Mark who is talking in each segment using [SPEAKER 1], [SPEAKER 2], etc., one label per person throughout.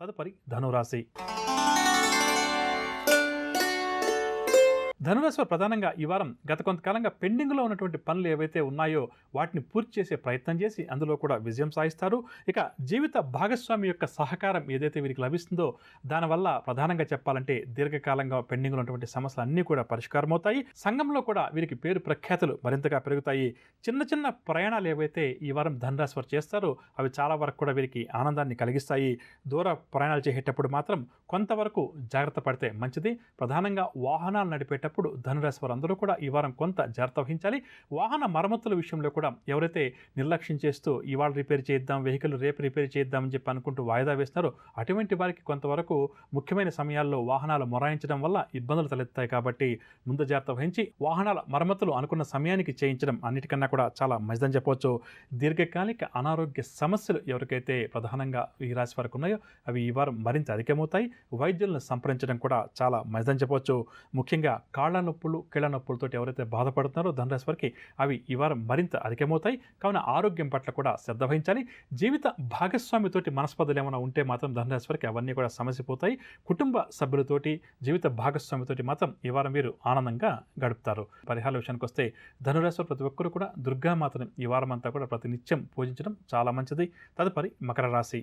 [SPEAKER 1] తదుపరి ధనురాశి. ధనురాశి వారు ప్రధానంగా ఈ వారం గత కొంతకాలంగా పెండింగ్లో ఉన్నటువంటి పనులు ఏవైతే ఉన్నాయో వాటిని పూర్తి చేసే ప్రయత్నం చేసి అందులో కూడా విజయం సాధిస్తారు. ఇక జీవిత భాగస్వామి యొక్క సహకారం ఏదైతే వీరికి లభిస్తుందో దానివల్ల ప్రధానంగా చెప్పాలంటే దీర్ఘకాలంగా పెండింగ్లో ఉన్నటువంటి సమస్యలు అన్నీ కూడా పరిష్కారం అవుతాయి. సంఘంలో కూడా వీరికి పేరు ప్రఖ్యాతులు మరింతగా పెరుగుతాయి. చిన్న చిన్న ప్రయాణాలు ఏవైతే ఈ వారం ధనురాశి వారు చేస్తారో అవి చాలా వరకు కూడా వీరికి ఆనందాన్ని కలిగిస్తాయి. దూర ప్రయాణాలు చేసేటప్పుడు మాత్రం కొంతవరకు జాగ్రత్త పడితే మంచిది. ప్రధానంగా వాహనాలు నడిపేటప్పుడు ధనురాశి వారు అందరూ కూడా ఈ వారం కొంత జాగ్రత్త వహించాలి. వాహన మరమ్మతుల విషయంలో కూడా ఎవరైతే నిర్లక్ష్యం చేస్తూ ఇవాళ రిపేర్ చేద్దాం, వెహికల్ రేపు రిపేర్ చేద్దామని చెప్పి అనుకుంటూ వాయిదా వేస్తున్నారో అటువంటి వారికి కొంతవరకు ముఖ్యమైన సమయాల్లో వాహనాలు మొరాయించడం వల్ల ఇబ్బందులు తలెత్తాయి. కాబట్టి ముందు జాగ్రత్త వహించి వాహనాల మరమ్మతులు అనుకున్న సమయానికి చేయించడం అన్నిటికన్నా కూడా చాలా మంచిదని చెప్పవచ్చు. దీర్ఘకాలిక అనారోగ్య సమస్యలు ఎవరికైతే ప్రధానంగా ఈ రాశి వారికి ఉన్నాయో అవి ఈ వారం మరింత అధికమవుతాయి. వైద్యులను సంప్రదించడం కూడా చాలా మంచిదని చెప్పవచ్చు. ముఖ్యంగా కాళ్ల నొప్పులు, కీళ్ల నొప్పులతో ఎవరైతే బాధపడుతున్నారో ధనురాశి వారికి అవి ఈ వారం మరింత అధికమవుతాయి. కావున ఆరోగ్యం పట్ల కూడా శ్రద్ధ వహించాలి. జీవిత భాగస్వామితోటి మనస్పర్ధలు ఏమైనా ఉంటే మాత్రం ధనురాశి వారికి అవన్నీ కూడా సమసిపోతాయి. కుటుంబ సభ్యులతోటి, జీవిత భాగస్వామితోటి మాత్రం ఈ వారం మీరు ఆనందంగా గడుపుతారు. పరిహార విషయానికి వస్తే ధనురాశి వారు ప్రతి ఒక్కరు కూడా దుర్గామాతని ఈ వారం అంతా కూడా ప్రతినిత్యం పూజించడం చాలా మంచిది. తదుపరి మకర రాశి.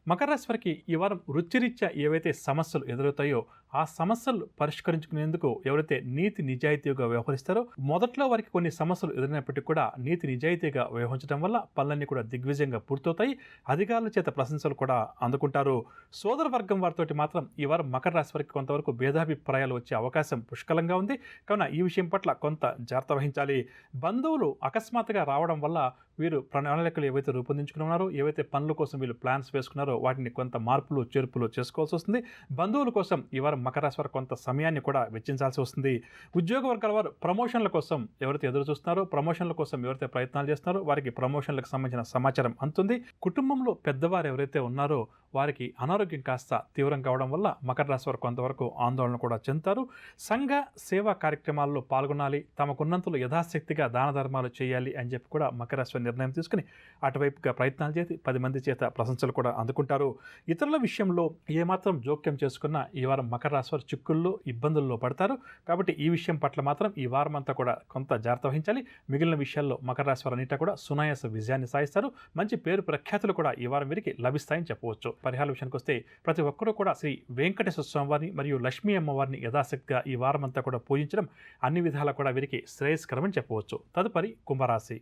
[SPEAKER 1] మకర రాశి వారికి ఈ వారం వృత్తిరీత్యా ఏవైతే సమస్యలు ఎదురవుతాయో ఆ సమస్యలు పరిష్కరించుకునేందుకు ఎవరైతే నీతి నిజాయితీగా వ్యవహరిస్తారో మొదట్లో వారికి కొన్ని సమస్యలు ఎదురైనప్పటికీ కూడా నీతి నిజాయితీగా వ్యవహరించడం వల్ల పనులన్నీ కూడా దిగ్విజయంగా పూర్తవుతాయి. అధికారుల చేత ప్రశంసలు కూడా అందుకుంటారు. సోదర వర్గం వారితోటి మాత్రం ఈ వారం మకర రాశి వారికి కొంతవరకు భేదాభిప్రాయాలు వచ్చే అవకాశం పుష్కలంగా ఉంది. కావున ఈ విషయం పట్ల కొంత జాగ్రత్త వహించాలి. బంధువులు అకస్మాత్తుగా రావడం వల్ల వీరు ప్రణాళికలు ఏవైతే రూపొందించుకుని ఉన్నారో, ఏవైతే పనుల కోసం వీళ్ళు ప్లాన్స్ వేసుకున్నారో వాటిని కొంత మార్పులు చేర్పులు చేసుకోవాల్సి వస్తుంది. బంధువుల కోసం ఈ వారం మకర రాశి వారు కొంత సమయాన్ని కూడా వెచ్చించాల్సి వస్తుంది. ఉద్యోగ వర్గాల వారు ప్రమోషన్ల కోసం ఎవరైతే ఎదురు చూస్తున్నారో, ప్రమోషన్ల కోసం ఎవరైతే ప్రయత్నాలు చేస్తున్నారో వారికి ప్రమోషన్లకు సంబంధించిన సమాచారం అందుతుంది. కుటుంబంలో పెద్దవారు ఎవరైతే ఉన్నారో వారికి అనారోగ్యం కాస్త తీవ్రం కావడం వల్ల మకర రాశి వారు కొంతవరకు ఆందోళన కూడా చెందుతారు. సంఘ సేవా కార్యక్రమాల్లో పాల్గొనాలి, తమకున్నంతలో యథాశక్తిగా దాన ధర్మాలు చేయాలి అని చెప్పి కూడా మకర రాశి వారు నిర్ణయం తీసుకుని అటువైపుగా ప్రయత్నాలు చేసి 10 మంది చేత ప్రశంసలు కూడా అందుకుంటారు. ఇతరుల విషయంలో ఏమాత్రం జోక్యం చేసుకున్నా ఈ వారం మకర రాశి వారు చిక్కుల్లో ఇబ్బందుల్లో పడతారు. కాబట్టి ఈ విషయం పట్ల మాత్రం ఈ వారం అంతా కూడా కొంత జాగ్రత్త వహించాలి. మిగిలిన విషయాల్లో మకర రాశి వారు అన్నిటా కూడా సునాయాస విజయాన్ని సాధిస్తారు. మంచి పేరు ప్రఖ్యాతులు కూడా ఈ వారం వీరికి లభిస్తాయని చెప్పవచ్చు. పరిహార విషయానికి వస్తే ప్రతి ఒక్కరూ కూడా శ్రీ వెంకటేశ్వర స్వామి వారిని మరియు లక్ష్మీ అమ్మవారిని యథాశక్తిగా ఈ వారం అంతా కూడా పూజించడం అన్ని విధాలా కూడా వీరికి శ్రేయస్కరమని చెప్పవచ్చు. తదుపరి కుంభరాశి.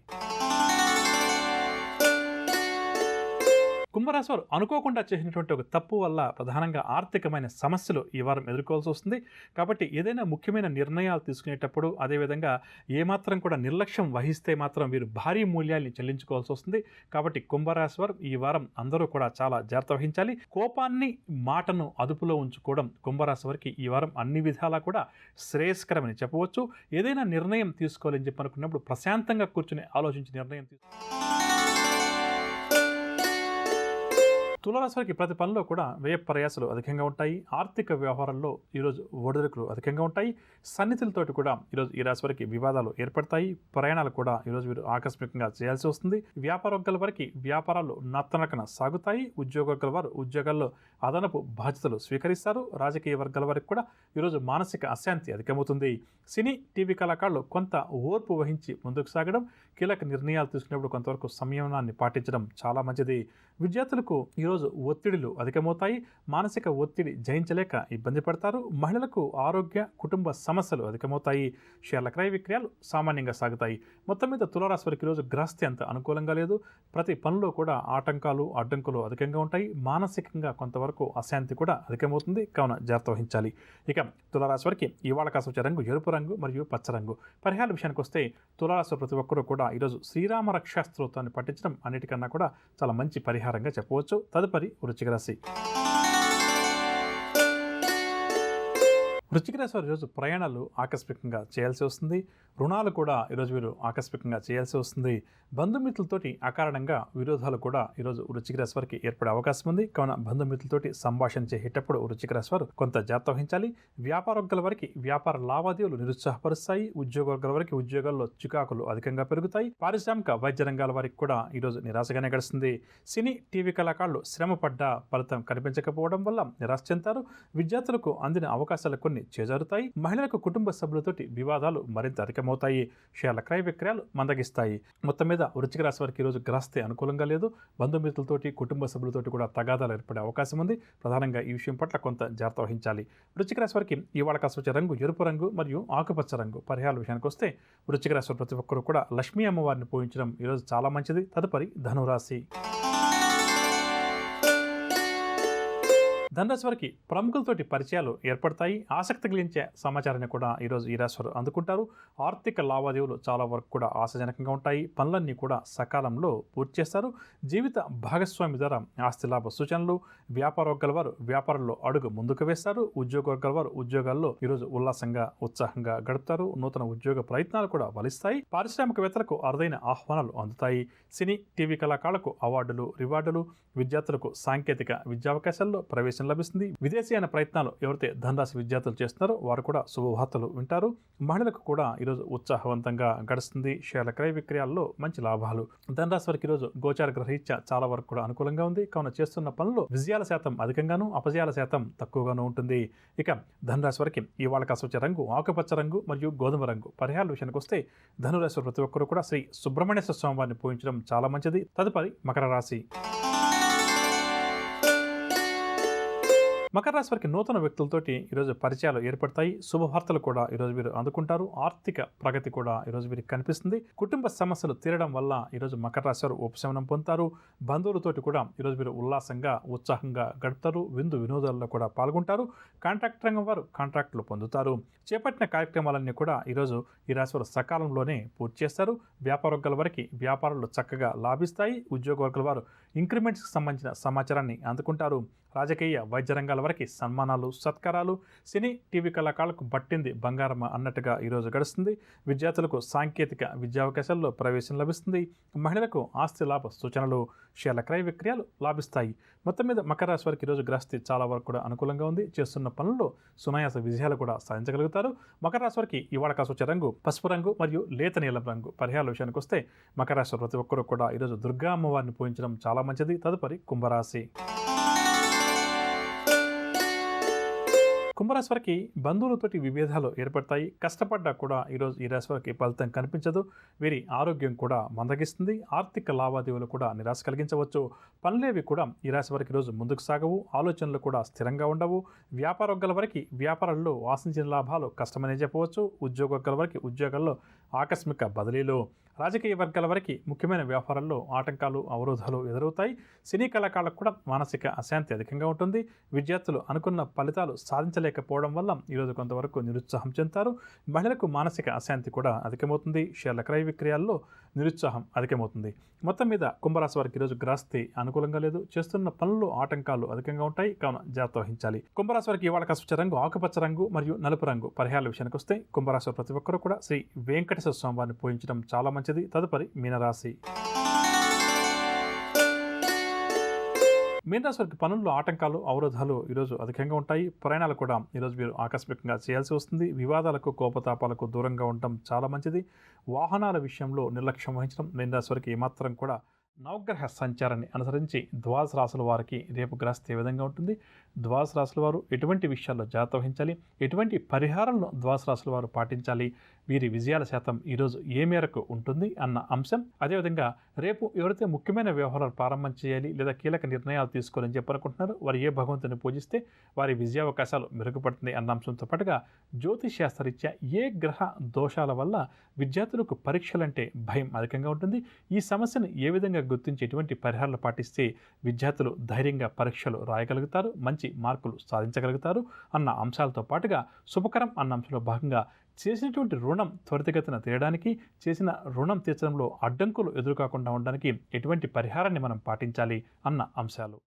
[SPEAKER 1] కుంభరాశి వారు అనుకోకుండా చేసినటువంటి ఒక తప్పు వల్ల ప్రధానంగా ఆర్థికమైన సమస్యలు ఈ వారం ఎదుర్కోవాల్సి వస్తుంది. కాబట్టి ఏదైనా ముఖ్యమైన నిర్ణయాలు తీసుకునేటప్పుడు అదేవిధంగా ఏమాత్రం కూడా నిర్లక్ష్యం వహిస్తే మాత్రం వీరు భారీ మూల్యాన్ని చెల్లించుకోవాల్సి వస్తుంది. కాబట్టి కుంభరాశి వారు ఈ వారం అందరూ కూడా చాలా జాగ్రత్త వహించాలి. కోపాన్ని, మాటను అదుపులో ఉంచుకోవడం కుంభరాశి వారికి ఈ వారం అన్ని విధాలా కూడా శ్రేయస్కరమని చెప్పవచ్చు. ఏదైనా నిర్ణయం తీసుకోవాలని చెప్పి అనుకున్నప్పుడు ప్రశాంతంగా కూర్చుని ఆలోచించి నిర్ణయం తులారాశి వారికి ప్రతి పనిలో కూడా వ్యయ ప్రయాసాలు అధికంగా ఉంటాయి. ఆర్థిక వ్యవహారాల్లో ఈరోజు ఒడిదుడుకులు అధికంగా ఉంటాయి. సన్నిధులతోటి కూడా ఈరోజు ఈ రాశి వారికి వివాదాలు ఏర్పడతాయి. ప్రయాణాలు కూడా ఈరోజు వీరు ఆకస్మికంగా చేయాల్సి వస్తుంది. వ్యాపార వర్గాల వారికి వ్యాపారాలు నత్తనకన సాగుతాయి. ఉద్యోగ వర్గాల వారు ఉద్యోగాల్లో అదనపు బాధ్యతలు స్వీకరిస్తారు. రాజకీయ వర్గాల వారికి కూడా ఈరోజు మానసిక అశాంతి అధికమవుతుంది. సినీ, టీవీ కళాకారులు కొంత ఓర్పు వహించి ముందుకు సాగడం, కీలక నిర్ణయాలు తీసుకునేప్పుడు కొంతవరకు సంయమనాన్ని పాటించడం చాలా మంచిది. విద్యార్థులకు ఈరోజు ఒత్తిడిలు అధికమవుతాయి. మానసిక ఒత్తిడి జయించలేక ఇబ్బంది పడతారు. మహిళలకు ఆరోగ్య, కుటుంబ సమస్యలు అధికమవుతాయి. షేర్ల క్రయ విక్రయాలు సామాన్యంగా సాగుతాయి. మొత్తం మీద తులారాశి వారికి ఈరోజు గ్రహస్థి అంత అనుకూలంగా లేదు. ప్రతి పనిలో కూడా ఆటంకాలు, అడ్డంకులు అధికంగా ఉంటాయి. మానసికంగా కొంతవరకు అశాంతి కూడా అధికమవుతుంది. కావున జాగ్రత్త వహించాలి. ఇక తులారాశి వారికి ఇవాళ కాసు వచ్చే రంగు ఎరుపు రంగు మరియు పచ్చ రంగు. పరిహార విషయానికి వస్తే తులారాశి ప్రతి ఒక్కరూ కూడా ఈరోజు శ్రీరామ రక్షా స్తోత్రాన్ని పఠించడం అన్నిటికన్నా కూడా చాలా మంచి పరిహారంగా చెప్పవచ్చు. తదుపరి వృశ్చిక రాశి. వృశ్చిక రాశి వారు ఈరోజు ప్రయాణాలు ఆకస్మికంగా చేయాల్సి వస్తుంది. రుణాలు కూడా ఈరోజు వీరు ఆకస్మికంగా చేయాల్సి వస్తుంది. బంధుమిత్రులతోటి అకారణంగా విరోధాలు కూడా ఈరోజు వృశ్చిక రాశి వారికి ఏర్పడే అవకాశం ఉంది. కావున బంధుమిత్రులతోటి సంభాషణ చేసేటప్పుడు వృశ్చిక రాశి వారు కొంత జాగ్రత్త వహించాలి. వ్యాపారవర్గాల వారికి వ్యాపార లావాదేవీలు నిరుత్సాహపరుస్తాయి. ఉద్యోగవర్గాల వారికి ఉద్యోగాల్లో చికాకులు అధికంగా పెరుగుతాయి. పారిశ్రామిక వైద్య రంగాల వారికి కూడా ఈరోజు నిరాశగానే గడుస్తుంది. సినీ టీవీ కళాకారులు శ్రమ పడ్డ ఫలితం కనిపించకపోవడం వల్ల నిరాశ చెందుతారు. విద్యార్థులకు అందిన అవకాశాలు కొన్ని చేజారుతాయి. మహిళలకు కుటుంబ సభ్యులతోటి వివాదాలు మరింత అధికమవుతాయి. షేర్ల క్రయ విక్రయాలు మందగిస్తాయి. మొత్తం మీద వృశ్చిక రాశి వారికి ఈరోజు గ్రహస్థితి అనుకూలంగా లేదు. బంధుమిత్రులతోటి కుటుంబ సభ్యులతోటి కూడా తగాదాలు ఏర్పడే అవకాశం ఉంది. ప్రధానంగా ఈ విషయం పట్ల కొంత జాగ్రత్త వహించాలి. వృశ్చిక రాశి వారికి ఇవాళ కాస్త వచ్చే రంగు ఎరుపు రంగు మరియు ఆకుపచ్చ రంగు. పరిహారాల విషయానికి వస్తే వృశ్చిక రాశి వారు ప్రతి ఒక్కరూ కూడా లక్ష్మీ అమ్మవారిని పూజించడం ఈరోజు చాలా మంచిది. తదుపరి ధనురాశి. ధనురాశి వారికి ప్రముఖులతోటి పరిచయాలు ఏర్పడతాయి. ఆసక్తి కలిగించే సమాచారాన్ని కూడా ఈరోజు ఈ రాశి వారు అందుకుంటారు. ఆర్థిక లావాదేవీలు చాలా వరకు కూడా ఆశాజనకంగా ఉంటాయి. పనులన్నీ కూడా సకాలంలో పూర్తి చేస్తారు. జీవిత భాగస్వామి ద్వారా ఆస్తి లాభ సూచనలు. వ్యాపార వర్గాల వారు వ్యాపారంలో అడుగు ముందుకు వేస్తారు. ఉద్యోగ వర్గాల వారు ఉద్యోగాల్లో ఈరోజు ఉల్లాసంగా ఉత్సాహంగా గడుపుతారు. నూతన ఉద్యోగ ప్రయత్నాలు కూడా ఫలిస్తాయి. పారిశ్రామికవేత్తలకు అరుదైన ఆహ్వానాలు అందుతాయి. సినీ టీవీ కళాకారులకు అవార్డులు రివార్డులు. విద్యార్థులకు సాంకేతిక విద్యావకాశాల్లో ప్రవేశం లభిస్తుంది. విదేశీయాన ప్రయత్నాలు ఎవరైతే ధనరాశి విద్యార్థులు చేస్తున్నారో వారు కూడా శుభవార్తలు వింటారు. మహిళలకు కూడా ఈరోజు ఉత్సాహవంతంగా గడుస్తుంది. షేర్ల క్రయ విక్రయాల్లో మంచి లాభాలు. ధనరాశి వారికి ఈరోజు గోచార గ్రహరీత్యా చాలా వరకు కూడా అనుకూలంగా ఉంది. కావున చేస్తున్న పనులు విజయాల శాతం అధికంగాను అపజయాల శాతం తక్కువగాను ఉంటుంది. ఇక ధనరాశి వారికి ఇవాళ కాస్త వచ్చే రంగు ఆకుపచ్చ రంగు మరియు గోధుమ రంగు. పరిహారాల విషయానికి వస్తే ధనురాశి ప్రతి ఒక్కరు కూడా శ్రీ సుబ్రహ్మణ్యేశ్వర స్వామి వారిని పూజించడం చాలా మంచిది. తదుపరి మకర రాశి. మకర రాశి వారికి నూతన వ్యక్తులతోటి ఈరోజు పరిచయాలు ఏర్పడతాయి. శుభవార్తలు కూడా ఈరోజు వీరు అందుకుంటారు. ఆర్థిక ప్రగతి కూడా ఈరోజు వీరికి కనిపిస్తుంది. కుటుంబ సమస్యలు తీరడం వల్ల ఈరోజు మకర రాశి వారు ఉపశమనం పొందుతారు. బంధువులతోటి కూడా ఈరోజు వీరు ఉల్లాసంగా ఉత్సాహంగా గడుపుతారు. విందు వినోదాల్లో కూడా పాల్గొంటారు. కాంట్రాక్ట్ రంగం వారు కాంట్రాక్టులు పొందుతారు. చేపట్టిన కార్యక్రమాలన్నీ కూడా ఈరోజు ఈ రాశి వారు సకాలంలోనే పూర్తి చేస్తారు. వ్యాపార వర్గాల వారికి వ్యాపారాలు చక్కగా లాభిస్తాయి. ఉద్యోగ వర్గాల వారు ఇంక్రిమెంట్స్కి సంబంధించిన సమాచారాన్ని అందుకుంటారు. రాజకీయ వైద్య రంగాల వరకు సన్మానాలు సత్కారాలు. సినీ టీవీ కళాకారులకు పట్టింది బంగారం అన్నట్టుగా ఈరోజు గడుస్తుంది. విద్యార్థులకు సాంకేతిక విద్యావకాశాల్లో ప్రవేశం లభిస్తుంది. మహిళలకు ఆస్తి లాభ సూచనలు. షేర్ల క్రయ విక్రయాలు లాభిస్తాయి. మొత్తం మీద మకర రాశి వారికి ఈరోజు గ్రహస్థితి చాలా వరకు కూడా అనుకూలంగా ఉంది. చేస్తున్న పనుల్లో సునాయాస విజయాలు కూడా సాధించగలుగుతారు. మకర రాశి వారికి ఇవాళ కాస్త వచ్చే రంగు పసుపు రంగు మరియు లేత నీలం రంగు. పరిహారాల విషయానికి వస్తే మకర రాశి ప్రతి ఒక్కరూ కూడా ఈరోజు దుర్గా అమ్మవారిని పూజించడం చాలా మంచిది. తదుపరి కుంభరాశి. కుంభరాశి వారికి బంధువులతోటి విభేదాలు ఏర్పడతాయి. కష్టపడ్డా కూడా ఈరోజు ఈ రాశి వారికి ఫలితం కనిపించదు. వీరి ఆరోగ్యం కూడా మందగిస్తుంది. ఆర్థిక లావాదేవీలు కూడా నిరాశ కలిగించవచ్చు. పనులేవి కూడా ఈ రాశి వారికి ఈరోజు ముందుకు సాగవు. ఆలోచనలు కూడా స్థిరంగా ఉండవు. వ్యాపార వర్గాల వారికి వ్యాపారాల్లో ఆశించిన లాభాలు కష్టమనే చెప్పవచ్చు. ఉద్యోగ వర్గాల వారికి ఉద్యోగాల్లో ఆకస్మిక బదిలీలు. రాజకీయ వర్గాల వారికి ముఖ్యమైన వ్యవహారాల్లో ఆటంకాలు అవరోధాలు ఎదురవుతాయి. సినీ కళాకారులకు కూడా మానసిక అశాంతి అధికంగా ఉంటుంది. విద్యార్థులు అనుకున్న ఫలితాలు సాధించలేకపోవడం వల్ల ఈరోజు కొంతవరకు నిరుత్సాహం చెందుతారు. మహిళలకు మానసిక అశాంతి కూడా అధికమవుతుంది. షేర్ల క్రయ విక్రయాల్లో నిరుత్సాహం అధికమవుతుంది. మొత్తం మీద కుంభరాశి వారికి ఈరోజు గ్రహస్థితి అనుకూలంగా లేదు. చేస్తున్న పనుల్లో ఆటంకాలు అధికంగా ఉంటాయి. కావున జాగ్రత్త వహించాలి. కుంభరాశి వారికి ఇవాళ కాస్త వచ్చే రంగు ఆకుపచ్చ రంగు మరియు నలుపు రంగు. పరిహారాల విషయానికి వస్తే కుంభరాశి ప్రతి ఒక్కరూ కూడా శ్రీ వెంకటేశ్వర స్వామి వారిని పూజించడం చాలా మంచిది. తదుపరి మీనరాశి. మీనరాశి వారికి పనుల్లో ఆటంకాలు అవరోధాలు ఈరోజు అధికంగా ఉంటాయి. ప్రయాణాలు కూడా ఈరోజు మీరు ఆకస్మికంగా చేయాల్సి వస్తుంది. వివాదాలకు కోపతాపాలకు దూరంగా ఉండటం చాలా మంచిది. వాహనాల విషయంలో నిర్లక్ష్యం వహించడం మీనరాశి వారికి ఏమాత్రం కూడా నవగ్రహ సంచారాన్ని అనుసరించి ద్వాదశ రాశుల వారికి రేపు గ్రహస్థితి ఏ విధంగా ఉంటుంది, ద్వాదశ రాశుల వారు ఎటువంటి విషయాల్లో జాగ్రత్త వహించాలి, ఎటువంటి పరిహారాలను ద్వాదశ రాశుల వారు పాటించాలి, వీరి విజయాల శాతం ఈరోజు ఏ మేరకు ఉంటుంది అన్న అంశం. అదేవిధంగా రేపు ఎవరైతే ముఖ్యమైన వ్యవహారాలు ప్రారంభం చేయాలి లేదా కీలక నిర్ణయాలు తీసుకోవాలని చెప్పనుకుంటున్నారో వారు ఏ భగవంతుని పూజిస్తే వారి విజయావకాశాలు మెరుగుపడుతుంది అన్న అంశంతో పాటుగా జ్యోతిష్ శాస్త్రరీత్యా ఏ గ్రహ దోషాల వల్ల విద్యార్థులకు పరీక్షలంటే భయం అధికంగా ఉంటుంది, ఈ సమస్యను ఏ విధంగా గుర్తించి ఎటువంటి పరిహారాలు పాటిస్తే విద్యార్థులు ధైర్యంగా పరీక్షలు రాయగలుగుతారు, మంచి మార్కులు సాధించగలుగుతారు అన్న అంశాలతో పాటుగా శుభకరం అన్న అంశంలో భాగంగా చేసినటువంటి రుణం త్వరితగతిన తీయడానికి, చేసిన రుణం తీర్చడంలో అడ్డంకులు ఎదురుకాకుండా ఉండడానికి ఎటువంటి పరిహారాన్ని మనం పాటించాలి అన్న అంశాలు.